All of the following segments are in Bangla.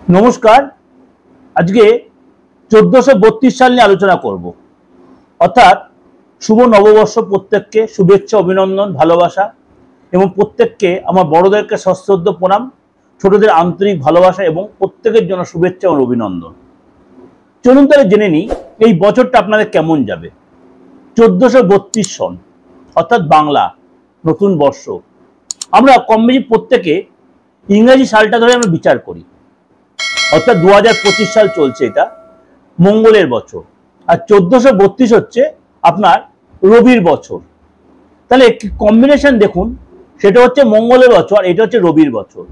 নমস্কার। আজকে 1432 সাল নিয়ে আলোচনা করব। অর্থাৎ শুভ নববর্ষ, প্রত্যেককে শুভেচ্ছা, অভিনন্দন, ভালোবাসা এবং প্রত্যেককে আমার বড়দেরকে সশ্রদ্ধ প্রণাম, ছোটদের আন্তরিক ভালোবাসা এবং প্রত্যেকের জন্য শুভেচ্ছা এবং অভিনন্দন। চলুন তাহলে জেনে নিই এই বছরটা আপনাদের কেমন যাবে। 1432 সন অর্থাৎ বাংলা নতুন বর্ষ। আমরা কম বেশি প্রত্যেকে ইংরেজি সালটা ধরে আমরা বিচার করি, অর্থাৎ 2025 সাল চলছে, এটা মঙ্গলের বছর। আর 1432 হচ্ছে আপনার রবির বছর। তাহলে কম্বিনেশন দেখুন, সেটা হচ্ছে মঙ্গলের বছর, এটা হচ্ছে রবির বছর।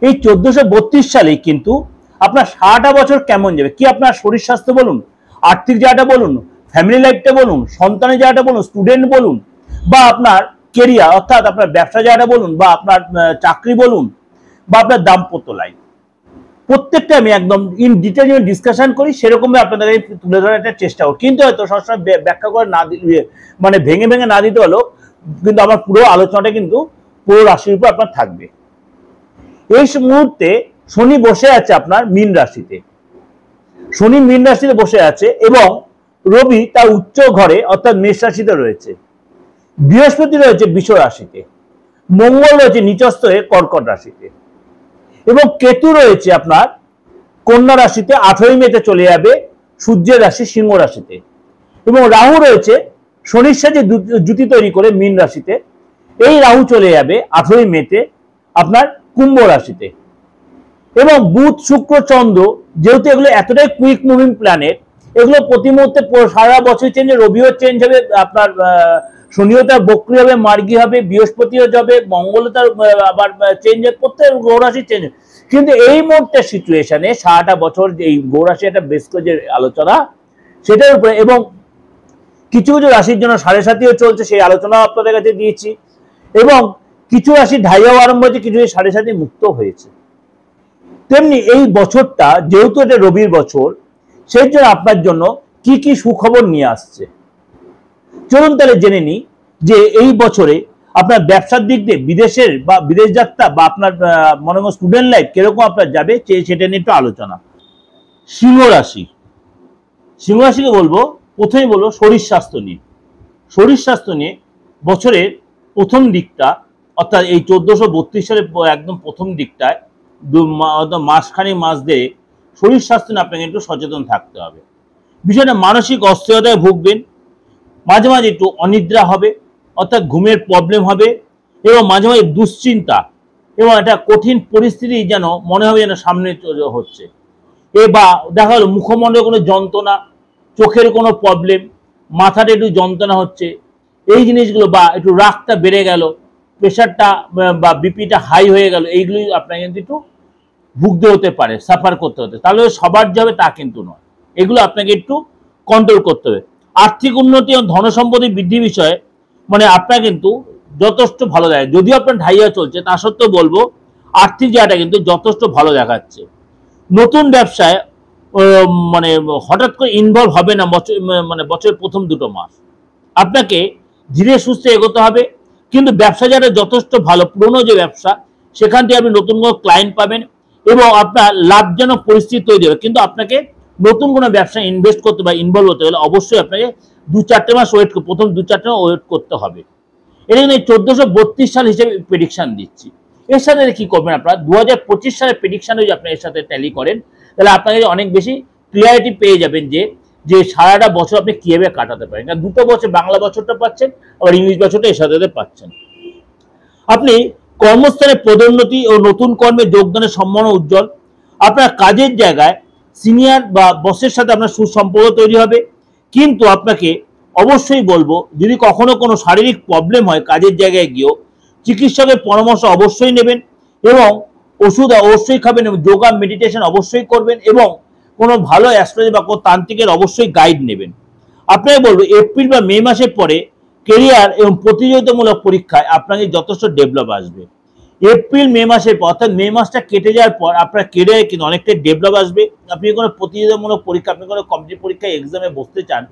এই 1432 সালেই কিন্তু আপনার সারাটা বছর কেমন যাবে, কি আপনার শরীর স্বাস্থ্য বলুন, আর্থিক জায়গাটা বলুন, ফ্যামিলি লাইফটা বলুন, সন্তানের জায়গাটা বলুন, স্টুডেন্ট বলুন, বা আপনার কেরিয়ার অর্থাৎ আপনার ব্যবসা জায়গাটা বলুন, বা আপনার চাকরি বলুন, বা আপনার দাম্পত্য লাইফ, প্রত্যেকটা আমি একদম ইন ডিটেইল ডিসকাশন করি, সেরকমই আপনাদের তুলে ধরার একটা চেষ্টা করি। কিন্তু হয়তো সবসময় ব্যাখ্যা করে না দিলে, মানে ভেঙে ভেঙে না দিতে হলেও কিন্তু আমার পুরো আলোচনাটা কিন্তু পুরো রাশির উপর আপনার থাকবে। এই মুহূর্তে শনি বসে আছে আপনার মীন রাশিতে, শনি মীন রাশিতে বসে আছে এবং রবি তার উচ্চ ঘরে অর্থাৎ মেষ রাশিতে রয়েছে, বৃহস্পতি রয়েছে বৃষ রাশিতে, মঙ্গল রয়েছে নিচস্থ হয়ে কর্কট রাশিতে এবং কেতু রয়েছে আপনার কন্যা রাশিতে, 18 মেতে চলে যাবে সূর্যের রাশি সিংহ রাশিতে, এবং রাহু রয়েছে শনির সাথে জুতি তৈরি করে মীন রাশিতে। এই রাহু চলে যাবে 18 মেতে আপনার কুম্ভ রাশিতে। এবং বুধ শুক্র চন্দ্র, যেহেতু এগুলো এতটাই কুইক মুভিং প্ল্যানেট, এগুলো প্রতি মুহূর্তে সারা বছর চেঞ্জ, রবিও চেঞ্জ হবে, আপনার শনিও তার বক্রী হবে, মার্গী হবে, বৃহস্পতিও যাবে, মঙ্গলও তার আবার চেঞ্জ হবে, প্রত্যেক গ্রহরাশি চেঞ্জ হবে। কিন্তু এই মুহূর্তে সিচুয়েশনে সারাটা বছর এই গ্রহরাশি একটা বেশ করে যে আলোচনা সেটার উপরে, এবং কিছু কিছু রাশির জন্য 7.5ও চলছে, সেই আলোচনা আপনাদের কাছে দিয়েছি, এবং কিছু রাশি ঢাইয়াও আরম্ভ হয়েছে, কিছু 7.5 মুক্ত হয়েছে। তেমনি এই বছরটা যেহেতু এটা রবির বছর, সেই জন্য আপনার জন্য কি কি সুখবর নিয়ে আসছে চলুন তাহলে জেনে নিই যে এই বছরে আপনার ব্যবসার দিক দিয়ে বিদেশের বা বিদেশ যাত্রা বা আপনার মনে হয় স্টুডেন্ট লাইফ কিরকম আপনার যাবে সেটা নিয়ে একটু আলোচনা। সিংহ রাশি, সিংহ রাশিকে বলবো, প্রথমেই বলবো শরীর স্বাস্থ্য নিয়ে। শরীর স্বাস্থ্য নিয়ে বছরের প্রথম দিকটা অর্থাৎ এই 1432 সালের একদম প্রথম দিকটায় মাস দিয়ে শরীর স্বাস্থ্য নিয়ে আপনাকে একটু সচেতন থাকতে হবে। বিষয়টা মানসিক অস্থিরতায় ভুগবেন, মাঝে মাঝে একটু অনিদ্রা হবে অর্থাৎ ঘুমের প্রবলেম হবে, এবং মাঝে মাঝে দুশ্চিন্তা এবং একটা কঠিন পরিস্থিতি যেন মনে হবে যেন সামনে হচ্ছে, বা দেখা গেল মুখমণ্ডলে কোনো যন্ত্রণা, চোখের কোনো প্রবলেম, মাথাটা একটু যন্ত্রণা হচ্ছে, এই জিনিসগুলো, বা একটু রাগটা বেড়ে গেল, প্রেশারটা বা বিপিটা হাই হয়ে গেল, এইগুলি আপনাকে কিন্তু একটু ভুগতে হতে পারে, সাফার করতে হতে। তাহলে সবার যাবে তা কিন্তু নয়, এগুলো আপনাকে একটু কন্ট্রোল করতে হবে। আর্থিক উন্নতি এবং ধনসম্পত্তি বৃদ্ধি বিষয়ে মানে আপনার কিন্তু যথেষ্ট ভালো দেখায়, যদিও আপনার ঢাইয়া চলছে তা সত্ত্বেও বলবো আর্থিক জায়গাটা কিন্তু যথেষ্ট ভালো দেখাচ্ছে। নতুন ব্যবসায় মানে হঠাৎ করে ইনভলভ হবে না বছরের প্রথম 2 মাস, আপনাকে ধীরে সুস্থে এগোতে হবে। কিন্তু ব্যবসা যারা যথেষ্ট ভালো, পুরনো যে ব্যবসা সেখান থেকে আপনি নতুন কোনো ক্লায়েন্ট পাবেন এবং আপনার লাভজনক পরিস্থিতি তৈরি হবে। কিন্তু আপনাকে নতুন কোনো ব্যবসায় ইনভেস্ট করতে বা ইনভলভ হতে হলে অবশ্যই আপনাকে 2-4 মাস ওয়েট, প্রথম 2-4 মাস ওয়েট করতে হবে। এটা কিন্তু 1432 সাল হিসেবে প্রেডিকশন দিচ্ছি। এর সাথে কি করবেন আপনারা 2025 সালের প্রেডিকশন যদি আপনি এর সাথে ট্যালি করেন, তাহলে আপনাকে অনেক বেশি ক্লিয়ারিটি পেয়ে যাবেন যে সারাটা বছর আপনি কিভাবে কাটাতে পারেন। কারণ 2 বছর বাংলা বছরটা পাচ্ছেন, আবার ইংলিশ বছরটা এর সাথে পাচ্ছেন। আপনি কর্মস্থানে পদোন্নতি ও নতুন কর্মে যোগদানের সম্ভাবনা উজ্জ্বল। আপনার কাজের জায়গায় সিনিয়র বা বসের সাথে আপনার সুসম্পর্ক তৈরি হবে। কিন্তু আপনাকে অবশ্যই বলবো, যদি কখনো কোনো শারীরিক প্রবলেম হয় কাজের জায়গায় গিয়েও চিকিৎসকের পরামর্শ অবশ্যই নেবেন, এবং ওষুধ অবশ্যই খাবেন, এবং যোগা মেডিটেশন অবশ্যই করবেন, এবং কোনো ভালো অ্যাস্ট্রোলজি বা কোনো তান্ত্রিকের অবশ্যই গাইড নেবেন। আপনাকে বলবো এপ্রিল বা মে মাসের পরে কেরিয়ার এবং প্রতিযোগিতামূলক পরীক্ষায় আপনাকে যথেষ্ট ডেভেলপ আসবে। এপ্রিল মে মাসের পর অর্থাৎ মে মাসটা কেটে যাওয়ার পর আপনার কেরিয়ারে কিন্তু অনেকটাই ডেভেলপ আসবে। আপনি কোনো প্রতিযোগিতামূলক পরীক্ষা, আপনি কোনো কম্পিটিটিভ পরীক্ষায় এক্সামে বসতে চান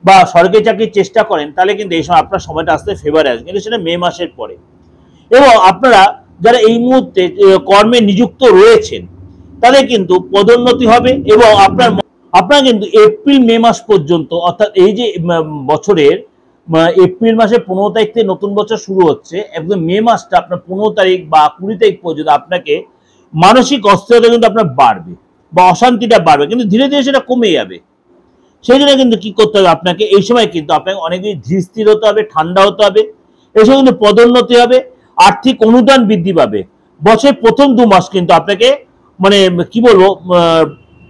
বা সরকারি চাকরির চেষ্টা করেন, তাহলে কিন্তু এই সময় আপনার সময়টা আসতে ফেভারে আসবে, কিন্তু সেটা মে মাসের পরে। এবং আপনারা যারা এই মুহূর্তে কর্মে নিযুক্ত রয়েছেন তাদের কিন্তু পদোন্নতি হবে এবং আপনার কিন্তু এপ্রিল মে মাস পর্যন্ত, অর্থাৎ এই যে বছরের এপ্রিল মাসের 15 তারিখ থেকে নতুন বছর শুরু হচ্ছে, একদম মে মাসটা আপনার 15 তারিখ বা 20 তারিখ পর্যন্ত আপনাকে মানসিক অস্থিরতা কিন্তু আপনার বাড়বে বা অশান্তিটা বাড়বে, কিন্তু ধীরে ধীরে সেটা কমে যাবে। সেই জন্য কিন্তু কি করতে হবে আপনাকে, এই সময় কিন্তু আপনাকে অনেক বেশি ধীর স্থির হতে হবে, ঠান্ডা হতে হবে। এই সময় কিন্তু পদোন্নতি হবে, আর্থিক অনুদান বৃদ্ধি পাবে। বছরের প্রথম 2 মাস কিন্তু আপনাকে মানে কি বলবো,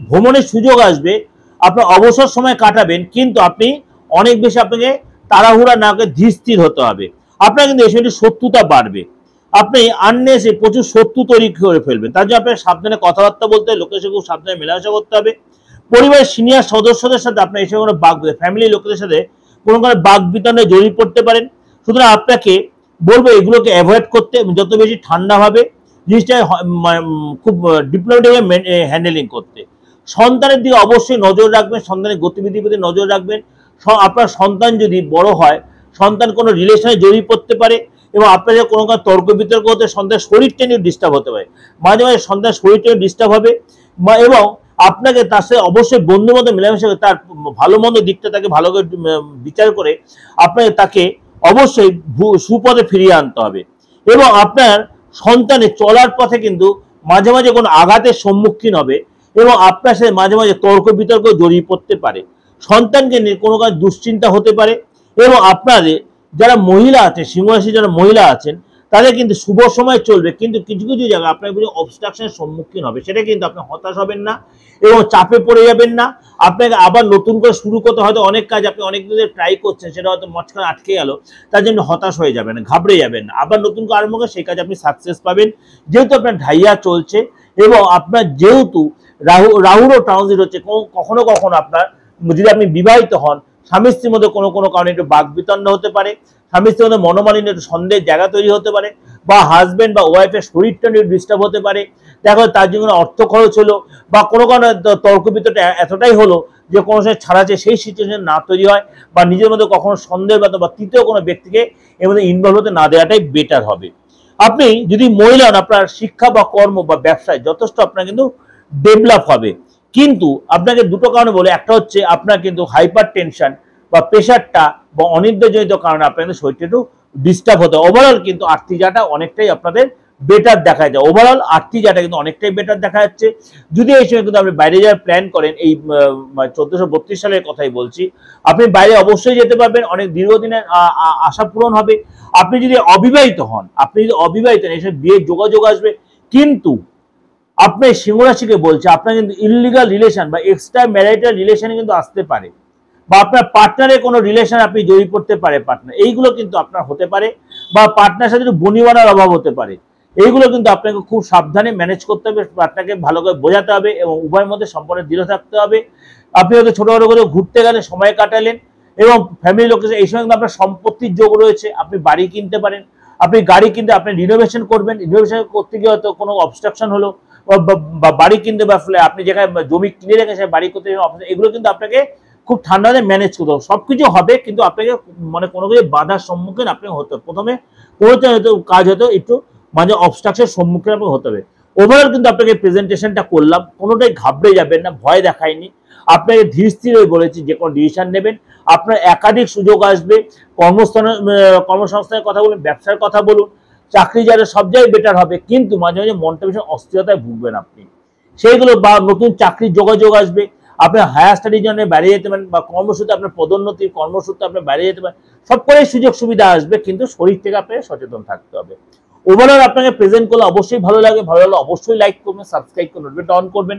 ভ্রমণের সুযোগ আসবে, আপনার অবসর সময় কাটাবেন, কিন্তু আপনি অনেক বেশি আপনাকে তাড়াহুড়া না করে ধীর স্থির হতে হবে। আপনার কিন্তু এই সময়টি শত্রুতা বাড়বে, আপনি আননেসে প্রচুর শত্রু তৈরি করে ফেলবেন। তার জন্য আপনাকে সাবধানে কথাবার্তা বলতে হবে, লোকের সাথে খুব সাবধানে মেলামেশা করতে হবে। পরিবারের সিনিয়র সদস্যদের সাথে আপনার এই সময় কোনো ফ্যামিলি লোকেদের সাথে কোনো বাক বিতরণে জড়িয়ে পড়তে পারেন। সুতরাং আপনাকে বলবো এগুলোকে অ্যাভয়েড করতে, যত বেশি ঠান্ডাভাবে জিনিসটা খুব ডিপ্লোমেটিক হ্যান্ডেলিং করতে। সন্তানের দিকে অবশ্যই নজর রাখবেন, সন্তানের গতিবিধির প্রতি নজর রাখবেন। আপনার সন্তান যদি বড় হয়, সন্তান কোনো রিলেশনে জড়িয়ে পড়তে পারে এবং আপনাদের কোনো তর্ক বিতর্ক হতে সন্তানের শরীরটা নিয়ে ডিস্টার্ব হতে পারে, মাঝে মাঝে সন্তানের শরীরটা ডিস্টার্ব হবে। এবং আপনাকে তার সাথে অবশ্যই বন্ধু মতো মেলামেশা করে তার ভালো মন্দ দিকটা তাকে ভালো করে বিচার করে আপনাকে তাকে অবশ্যই সুপথে ফিরিয়ে আনতে হবে। এবং আপনার সন্তানের চলার পথে কিন্তু মাঝে মাঝে কোনো আঘাতের সম্মুখীন হবে এবং আপনার সাথে মাঝে মাঝে তর্ক বিতর্ক জড়িয়ে পড়তে পারে। সন্তানকে নিয়ে কোনো কাজ দুশ্চিন্তা হতে পারে। এবং আপনাদের যারা মহিলা আছেন, সিংহ রাশি যারা মহিলা আছেন, তাদের কিন্তু শুভ সময় চলবে, কিন্তু কিছু কিছু জায়গায় আপনার অবস্ট্রাকশনের সম্মুখীন হবে। সেটা কিন্তু আপনি হতাশ হবেন না এবং চাপে পড়ে যাবেন না। আপনাকে আবার নতুন করে শুরু করতে, হয়তো অনেক কাজ আপনি অনেক দিন ট্রাই করছেন, সেটা হয়তো মাঝখানে আটকে গেল, তার জন্য হতাশ হয়ে যাবেন, ঘাবড়ে যাবেন না। আবার নতুন করে আরম্ভ করে সেই কাজ আপনি সাকসেস পাবেন, যেহেতু আপনার ঢাইয়া চলছে। এবং আপনার যেহেতু রাহুরও ট্রানজিট হচ্ছে, কখনো কখনো আপনার যদি আপনি বিবাহিত হন, স্বামী স্ত্রীর মধ্যে কোনো কোনো কারণে একটু বাক বিতণ্ড হতে পারে, স্বামী স্ত্রীর মধ্যে মনোমালিন্য, একটু সন্দেহের জায়গা তৈরি হতে পারে, বা হাজব্যান্ড বা ওয়াইফের শরীরটা নিয়ে ডিস্টার্ব হতে পারে। দেখো তার জন্য অর্থ খরচ হলো বা কোনো কারণে তর্ক বিতর্ক এতটাই হলো যে কোনো সময় ছাড়াচ্ছে, সেই সিচুয়েশন না তৈরি হয়, বা নিজের মধ্যে কখনো সন্দেহ বা তৃতীয় কোনো ব্যক্তিকে এর মধ্যে ইনভলভ হতে না দেওয়াটাই বেটার হবে। আপনি যদি মহিলা হন, আপনার শিক্ষা বা কর্ম বা ব্যবসায় যথেষ্ট আপনার কিন্তু ডেভেলপ হবে। কিন্তু আপনাকে দুটো কারণে বলে, একটা হচ্ছে আপনার কিন্তু হাইপার টেনশন বা প্রেশারটা বা অনিদ্রাজনিত কারণে আপনাদের শরীরটা একটু ডিস্টার্ব হতে। ওভারঅল কিন্তু আর্থিক জায়গাটা অনেকটাই আপনাদের বেটার দেখা যায়, ওভারঅল আর্থিক জায়গাটা কিন্তু অনেকটাই বেটার দেখা যাচ্ছে। যদি এই সময় কিন্তু আপনি বাইরে যাওয়ার প্ল্যান করেন, এই 1432 সালের কথাই বলছি, আপনি বাইরে অবশ্যই যেতে পারবেন, অনেক দীর্ঘদিনের আশা পূরণ হবে। আপনি যদি অবিবাহিত হন, এসব বিয়ের যোগাযোগ আসবে, কিন্তু আপনার সিংহ রাশিকে বলছে আপনার কিন্তু ইললিগাল রিলেশন বা এক্সট্রা ম্যারিটাল রিলেশনে কিন্তু আসতে পারে, বা আপনার পার্টনারের কোনো রিলেশন আপনি জড়িয়ে পড়তে পারে পার্টনার, এইগুলো কিন্তু আপনার হতে পারে। বা পার্টনার সাথে একটু বনিবানার অভাব হতে পারে। এইগুলো কিন্তু আপনাকে খুব সাবধানে ম্যানেজ করতে হবে, পার্টনারকে ভালো করে বোঝাতে হবে এবং উভয়ের মধ্যে সম্পর্কে দৃঢ় থাকতে হবে। আপনি হয়তো ছোটোখাটো করে ঘুরতে গেলে সময় কাটালেন এবং ফ্যামিলি লোকের এই সময় কিন্তু আপনার সম্পত্তির যোগ রয়েছে, আপনি বাড়ি কিনতে পারেন, আপনি গাড়ি কিনতে, আপনি রিনোভেশন করবেন, রিনোভেশন করতে গিয়ে হয়তো কোনো অবস্ট্রাকশন হলো, বা বাড়ি কিনতে বা আপনি যেখানে জমি কিনে রেখেছেন বাড়ি করতে, এগুলো কিন্তু আপনাকে খুব ঠান্ডাতে ম্যানেজ করতে হবে। সবকিছু হবে, কিন্তু আপনাকে মানে কোনো কিছু বাধার সম্মুখীন আপনি হতে হবে। প্রথমে কোনোটা হয়তো কাজ হয়তো একটু মানে অবস্ট্রাকশনের সম্মুখীন আপনাকে হতে হবে। ওভারঅল কিন্তু আপনাকে প্রেজেন্টেশনটা করলাম, কোনোটাই ঘাবড়ে যাবেন না, ভয় দেখায়নি। আপনাকে ধীর স্থির হয়ে বলেছি যে কোনো ডিসিশন নেবেন, আপনার একাধিক সুযোগ আসবে। কর্মসংস্থানের কথা বলুন, ব্যবসার কথা বলুন, চাকরি যারা সব জায়গায় বেটার হবে, কিন্তু মাঝে মাঝে মনটা ভীষণ অস্থিরতায় ভুগবেন আপনি, সেইগুলো বা নতুন চাকরির যোগাযোগ আসবে, আপনি হায়ার স্টাডির জন্য বাইরে যেতে পারেন, বা কর্মসূত্রে আপনার পদোন্নতি, কর্মসূত্রে আপনি বাইরে যেতে পারেন, সব করে সুযোগ সুবিধা আসবে, কিন্তু শরীর থেকে আপনাকে সচেতন থাকতে হবে। ওভারঅল আপনাকে প্রেজেন্ট করলে অবশ্যই ভালো লাগে, ভালো লাগলে অবশ্যই লাইক করবেন, সাবস্ক্রাইব করে নোটিফিকেশন অন করবেন,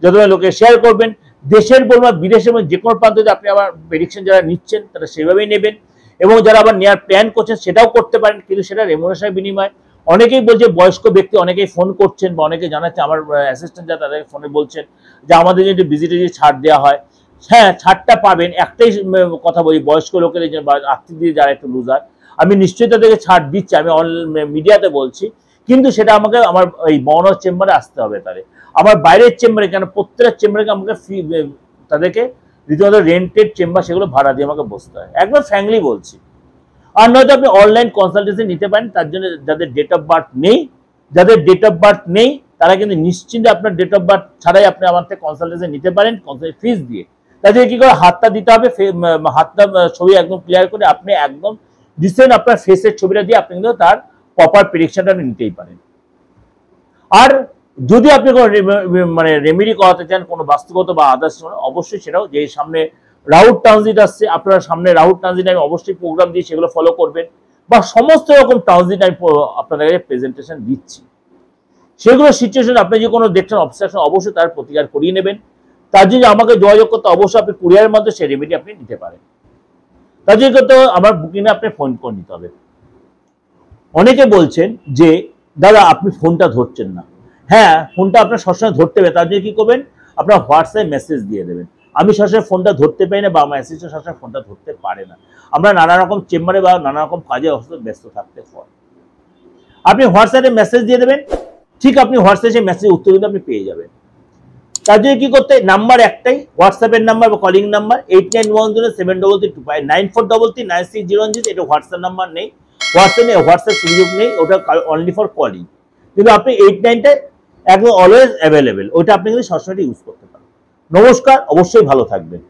যতটা লোকে শেয়ার করবেন। দেশের বলুন বিদেশের যে কোনো প্রান্তে আপনি আবার প্রেডিকশন যারা নিচ্ছেন তারা সেভাবেই নেবেন, এবং যারা আবার নেওয়ার প্ল্যান করছেন সেটাও করতে পারেন, কিন্তু সেটা রেমুনারেশনের বিনিময়। অনেকেই বলছে, বয়স্ক ব্যক্তি অনেকেই ফোন করছেন বা অনেকে জানাচ্ছে, আমার অ্যাসিস্ট্যান্ট যারা তাদের ফোনে বলছেন যে আমাদের যদি ভিজিটে যদি ছাড় দেওয়া হয়, হ্যাঁ ছাড়টা পাবেন। একটাই কথা বলি, বয়স্ক লোকেদের জন্য বা আর্থিক দিকে যারা একটু লুজার, আমি নিশ্চয়ই তাদেরকে ছাড় দিচ্ছি, আমি মিডিয়াতে বলছি, কিন্তু সেটা আমাকে আমার এই বনজ চেম্বারে আসতে হবে, তাদের আমার বাইরের চেম্বারে, কেন প্রত্যেকটা চেম্বারে আমাকে ফি, তাদেরকে রীতিমতো রেন্টেড চেম্বার সেগুলো ভাড়া দিয়ে আমাকে বসতে হয়, একবার ফ্র্যাঙ্কলি বলছি। আর নয়তো আপনি অনলাইন কনসালটেন্সি নিতে পারেন, তার জন্য যাদের ডেট অফ বার্থ নেই তারা কিন্তু নিশ্চিন্তে আপনার ডেট অফ বার্থ ছাড়াই আপনি আমার থেকে কনসালটেশন নিতে পারেন ফিস দিয়ে। তাদের কি করে হাতটা দিতে হবে, হাতটা ছবি একদম ক্লিয়ার করে আপনি একদম রিসেন্ট আপনার ফেসের ছবিটা দিয়ে আপনি কিন্তু তার প্রপার প্রেডিকশনটা নিতেই পারেন। আর যদি আপনি কোনো মানে রেমেডি করাতে চান কোনো বাস্তুগত বা আদার্স, অবশ্যই সেটাও যে সামনে রাহু ট্রানজিট আসছে, আপনার সামনে রাহু ট্রানজিট আমি অবশ্যই প্রোগ্রাম দিয়ে সেগুলো ফলো করবেন, বা সমস্ত রকম ট্রানজিট আমি আপনাদের প্রেজেন্টেশন দিচ্ছি, সেগুলো সিচুয়েশন আপনি যে কোনো দেখছেন অবস্ট্রাকশন অবশ্যই তার প্রতিকার করিয়ে নেবেন। তার জন্য আমাকে যোগাযোগ করতে অবশ্যই আপনি কুরিয়ারের মধ্যে সেই রেমেডি আপনি নিতে পারেন। তার জন্য কিন্তু আমার বুকিংয়ে আপনি ফোন করে নিতে হবে। অনেকে বলছেন যে দাদা আপনি ফোনটা ধরছেন না। হ্যাঁ, ফোনটা আপনার সবসময় ধরতে হবে, তার জন্য কি করবেন, আপনার হোয়াটসঅ্যাপে মেসেজ দিয়ে দেবেন। আমি সবসময় ফোনটা ধরতে পারি না বা আমার অ্যাসিস্ট্যান্ট সবসময় ফোনটা ধরতে পারে না, আমরা নানা রকম চেম্বারে বা নানা রকম কাজে ব্যস্ত থাকতে হয়। আপনি হোয়াটসঅ্যাপে মেসেজ দিয়ে দেবেন, ঠিক আপনি হোয়াটসঅ্যাপে মেসেজ উত্তর কিন্তু আপনি পেয়ে যাবেন। তার জন্য কি করতে, নাম্বার একটাই, হোয়াটসঅ্যাপের নাম্বার বা কলিং নাম্বার 8910733325 94339601, এটা হোয়াটসঅ্যাপ নাম্বার নেই, হোয়াটসঅ্যাপ সুযোগ নেই, ওটা অনলি ফর কলিং। কিন্তু আপনি 89টা একদম অলওয়েজ অ্যাভেলেবেল, ওইটা আপনি কিন্তু সবসময় ইউজ করতে পারেন। নমস্কার, অবশ্যই ভালো থাকবেন।